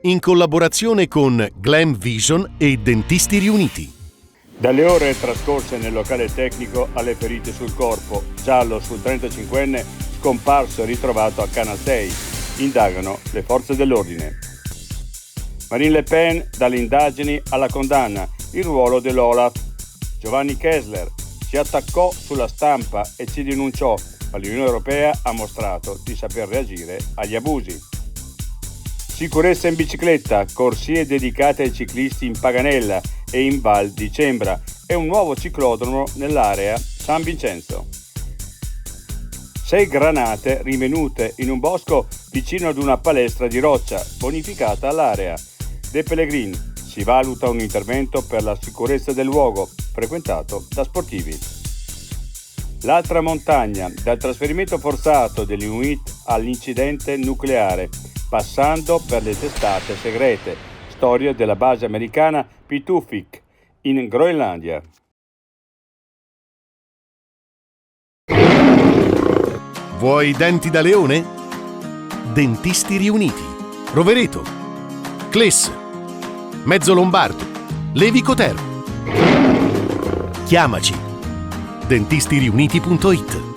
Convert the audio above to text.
in collaborazione con Glam Vision e Dentisti Riuniti. Dalle ore trascorse nel locale tecnico alle ferite sul corpo, giallo sul 35enne scomparso e ritrovato a Canal 6. Indagano le forze dell'ordine. Marine Le Pen dalle indagini alla condanna, il ruolo dell'Olaf. Giovanni Kessler si attaccò sulla stampa e ci denunciò, ma l'Unione Europea ha mostrato di saper reagire agli abusi. Sicurezza in bicicletta, corsie dedicate ai ciclisti in Paganella e in Val di Cembra e un nuovo ciclodromo nell'area San Vincenzo. 6 granate rinvenute in un bosco vicino ad una palestra di roccia bonificata all'area. De Pellegrin, si valuta un intervento per la sicurezza del luogo frequentato da sportivi. L'altra montagna, dal trasferimento forzato degli Inuit all'incidente nucleare, passando per le testate segrete, storia della base americana Pituffik in Groenlandia. Vuoi denti da leone? Dentisti Riuniti, Rovereto, Cles, Mezzo Lombardo, Levico Terme. Chiamaci. dentistiriuniti.it